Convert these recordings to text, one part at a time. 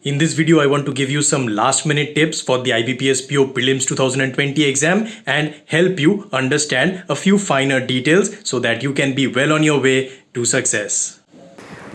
In this video, I want to give you some last minute tips for the IBPS PO Prelims 2020 exam and help you understand a few finer details so that you can be well on your way to success.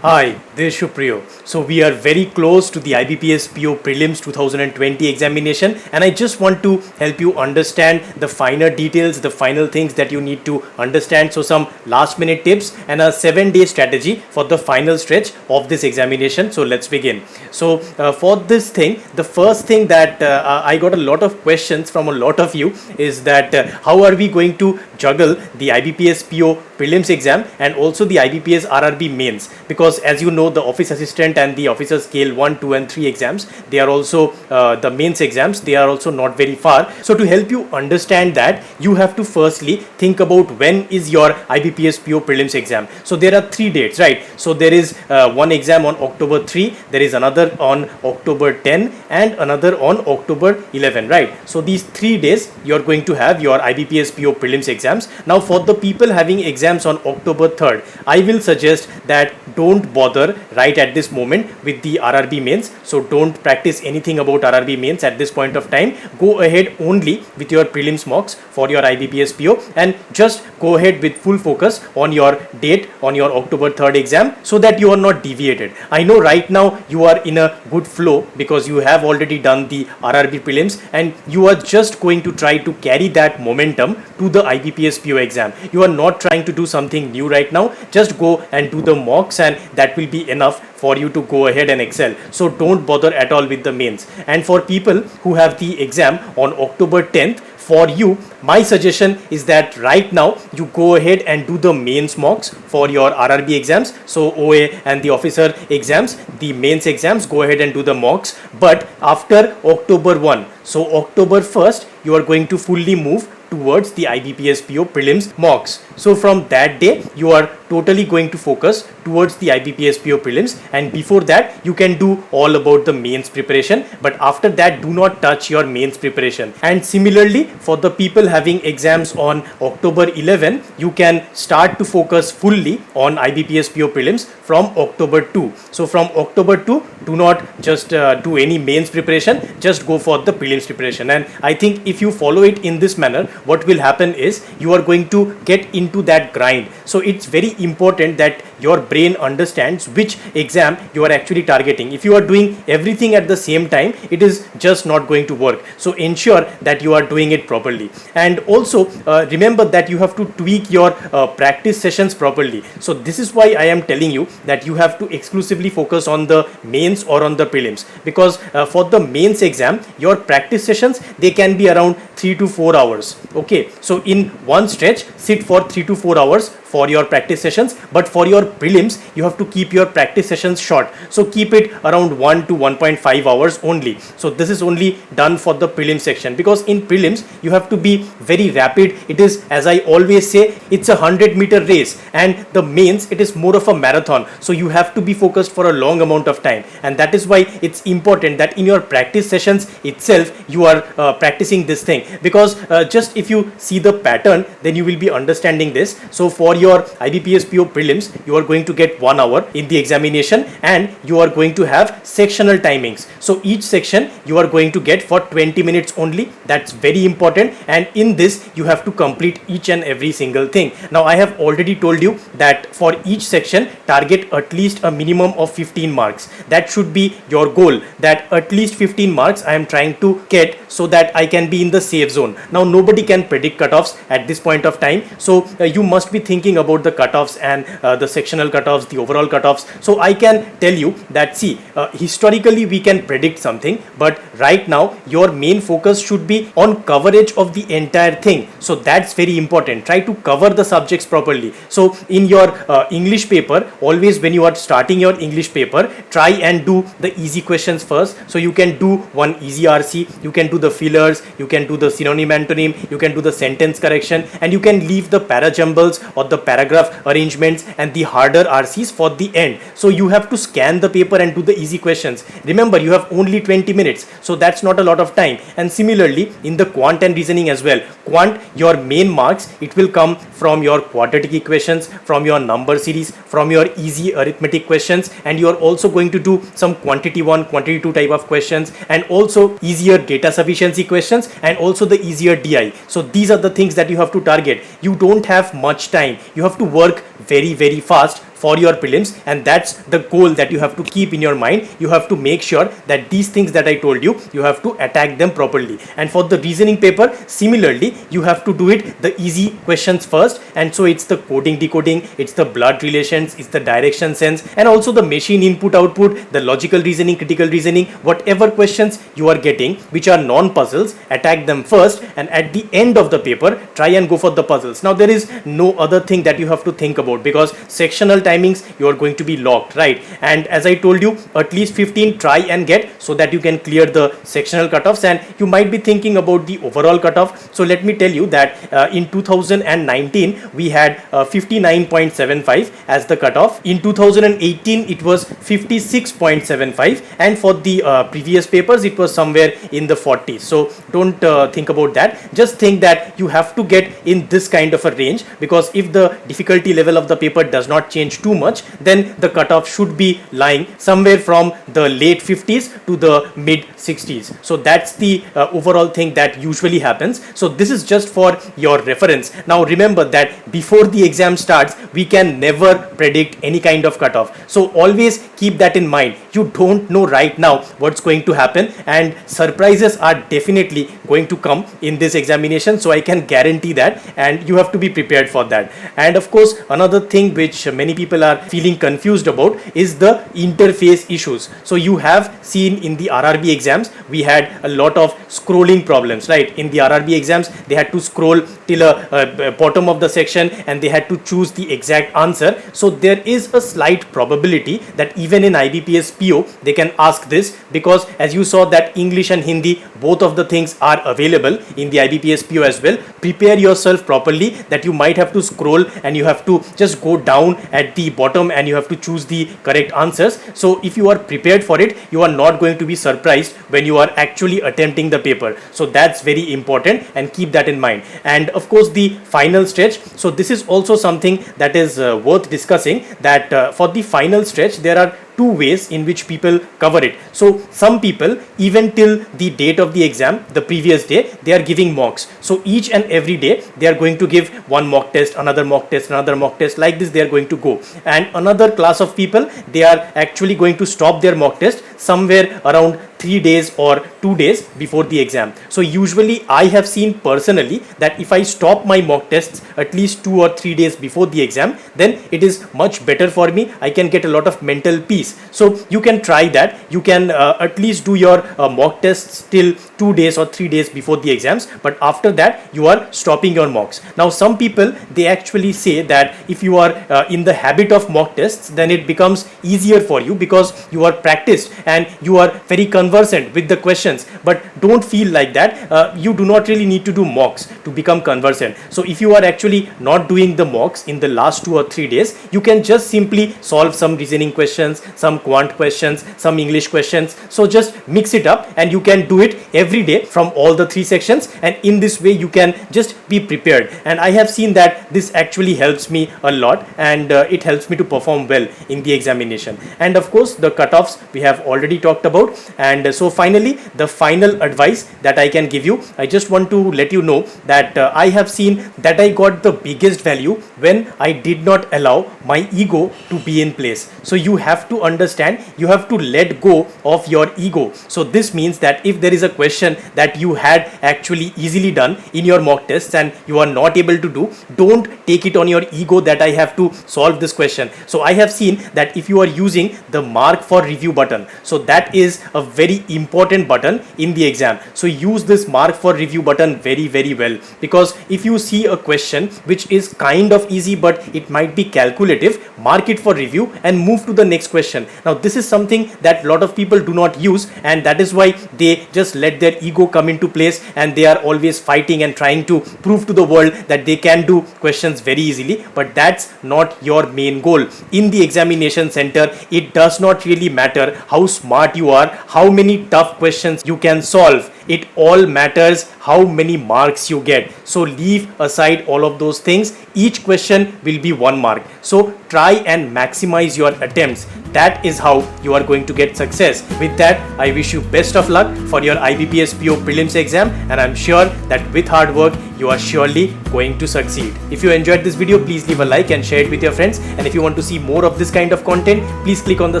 Hi, this is Supriyo. So we are very close to the IBPS PO Prelims 2020 examination and I just want to help you understand the finer details, the final things that you need to understand. So some last minute tips and a 7-day strategy for the final stretch of this examination. So let's begin. So for this thing, the first thing that I got a lot of questions from a lot of you is that how are we going to juggle the IBPS PO Prelims exam and also the IBPS RRB mains, because as you know the office assistant and the officer scale 1, 2 and 3 exams, they are also the mains exams, they are also not very far. So to help you understand that, you have to firstly think about when is your IBPS PO Prelims exam. So there are 3 dates, right? So there is one exam on October 3, there is another on October 10 and another on October 11, right? So these 3 days you are going to have your IBPS PO Prelims exams. Now for the people having exams on October 3rd, I will suggest that don't bother right at this moment with the RRB mains. So don't practice anything about RRB mains at this point of time. Go ahead only with your prelims mocks for your IBPS PO and just go ahead with full focus on your date on your October 3rd exam so that you are not deviated. I know right now you are in a good flow because you have already done the RRB prelims and you are just going to try to carry that momentum to the IBPS PO exam. You are not trying to do something new right now. Just go and do the mocks and that will be enough for you to go ahead and excel. So don't bother at all with the mains. And for people who have the exam on October 10th, for you, my suggestion is that right now you go ahead and do the mains mocks for your RRB exams. So OA and the officer exams, the mains exams, go ahead and do the mocks. But after October 1, so October 1st, you are going to fully move towards the IBPS PO prelims mocks. So from that day, you are totally going to focus towards the IBPS PO prelims, and before that you can do all about the mains preparation, but after that do not touch your mains preparation. And similarly for the people having exams on October 11, you can start to focus fully on IBPS PO prelims from October 2. So from October 2, do not just do any mains preparation, just go for the prelims preparation. And I think if you follow it in this manner, what will happen is you are going to get into that grind. So it's very important that your brain understands which exam you are actually targeting. If you are doing everything at the same time, it is just not going to work. So ensure that you are doing it properly. And also remember that you have to tweak your practice sessions properly. So this is why I am telling you that you have to exclusively focus on the mains or on the prelims, because for the mains exam, your practice sessions, they can be around 3 to 4 hours. Okay, so in one stretch, sit for 3 to 4 hours for your practice sessions, but for your prelims you have to keep your practice sessions short. So keep it around 1 to 1.5 hours only. So this is only done for the prelim section, because in prelims you have to be very rapid. It is, as I always say, it's a 100-meter race, and the mains, it is more of a marathon. So you have to be focused for a long amount of time, and that is why it's important that in your practice sessions itself you are practicing this thing, because just if you see the pattern, then you will be understanding this. So for your IBPS PO prelims, you are going to get 1 hour in the examination and you are going to have sectional timings. So each section you are going to get for 20 minutes only. That's very important, and in this you have to complete each and every single thing. Now I have already told you that for each section, target at least a minimum of 15 marks. That should be your goal, that at least 15 marks I am trying to get so that I can be in the safe zone. Now nobody can predict cutoffs at this point of time, so you must be thinking about the cutoffs and the sectional cutoffs, the overall cutoffs. So I can tell you that, see, historically we can predict something, but right now your main focus should be on coverage of the entire thing. So that's very important. Try to cover the subjects properly. So in your English paper, always when you are starting your English paper, try and do the easy questions first. So you can do one easy RC, you can do the fillers, you can do the synonym antonym, you can do the sentence correction, and you can leave the para jumbles or the the paragraph arrangements and the harder RCs for the end. So you have to scan the paper and do the easy questions. Remember, you have only 20 minutes, so that's not a lot of time. And similarly in the quant and reasoning as well. Quant, your main marks, it will come from your quadratic equations, from your number series, from your easy arithmetic questions, and you are also going to do some quantity 1, quantity 2 type of questions, and also easier data sufficiency questions, and also the easier DI. So these are the things that you have to target. You don't have much time. You have to work very fast for your prelims, and that's the goal that you have to keep in your mind. You have to make sure that these things that I told you, you have to attack them properly. And for the reasoning paper, similarly, you have to do it the easy questions first, and so it's the coding decoding, it's the blood relations, it's the direction sense, and also the machine input output, the logical reasoning, critical reasoning, whatever questions you are getting which are non-puzzles, attack them first, and at the end of the paper try and go for the puzzles. Now there is no other thing that you have to think about, because sectional timings you are going to be locked, right? And as I told you, at least 15 try and get, so that you can clear the sectional cutoffs. And you might be thinking about the overall cutoff. So let me tell you that in 2019 we had 59.75 as the cutoff. In 2018 it was 56.75, and for the previous papers it was somewhere in the 40s. So don't think about that. Just think that you have to get in this kind of a range, because if the difficulty level of the paper does not change too much, then the cutoff should be lying somewhere from the late 50s to the mid 60s. So that's the overall thing that usually happens. So this is just for your reference. Now remember that before the exam starts, we can never predict any kind of cutoff. So always keep that in mind. You don't know right now what's going to happen, and surprises are definitely going to come in this examination. So I can guarantee that, and you have to be prepared for that. And of course, another thing which many people are feeling confused about is the interface issues. So you have seen in the RRB exams, we had a lot of scrolling problems, right? In the RRB exams, they had to scroll till a bottom of the section, and they had to choose the exact answer. So there is a slight probability that even in IBPS PO they can ask this, because as you saw that English and Hindi, both of the things are available in the IBPS PO as well. Prepare yourself properly, that you might have to scroll and you have to just go down at the bottom and you have to choose the correct answers. So if you are prepared for it, you are not going to be surprised when you are actually attempting the paper. So that's very important, and keep that in mind. And of course the final stretch, so this is also something that is worth discussing, that for the final stretch there are two ways in which people cover it. So some people, even till the date of the exam, the previous day, they are giving mocks. So each and every day they are going to give one mock test, another mock test, another mock test, like this they are going to go. And another class of people, they are actually going to stop their mock test somewhere around 3 days or 2 days before the exam. So usually I have seen personally that if I stop my mock tests at least 2 or 3 days before the exam, then it is much better for me. I can get a lot of mental peace. So you can try that. You can at least do your mock tests till 2 days or 3 days before the exams, but after that you are stopping your mocks. Now some people, they actually say that if you are in the habit of mock tests, then it becomes easier for you because you are practiced and you are very conversant with the questions. But don't feel like that. You do not really need to do mocks to become conversant. So if you are actually not doing the mocks in the last 2 or 3 days, you can just simply solve some reasoning questions, some quant questions, some English questions. So just mix it up, and you can do it every day from all the 3 sections, and in this way you can just be prepared. And I have seen that this actually helps me a lot, and it helps me to perform well in the examination. And of course the cutoffs we have already talked about. And so finally, the final advice that I can give you, I just want to let you know that I have seen that I got the biggest value when I did not allow my ego to be in place. So you have to understand, you have to let go of your ego. So this means that if there is a question that you had actually easily done in your mock tests and you are not able to do, don't take it on your ego that I have to solve this question. So I have seen that if you are using the mark for review button, So that is a very important button in the exam. So use this mark for review button very well, because if you see a question which is kind of easy but it might be calculative, mark it for review and move to the next question. Now this is something that a lot of people do not use, and that is why they just let their ego come into place and they are always fighting and trying to prove to the world that they can do questions very easily. But that's not your main goal. In the examination center, it does not really matter how smart you are, how many tough questions you can solve. It all matters how many marks you get. So leave aside all of those things. Each question will be 1 mark. So try and maximize your attempts. That is how you are going to get success. With that, I wish you best of luck for your IBPS PO prelims exam, and I'm sure that with hard work, you are surely going to succeed. If you enjoyed this video, please leave a like and share it with your friends. And if you want to see more of this kind of content, please click on the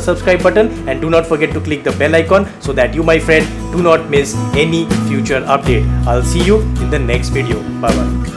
subscribe button and do not forget to click the bell icon so that you, my friend, do not miss any future update. I'll see you in the next video. Bye bye.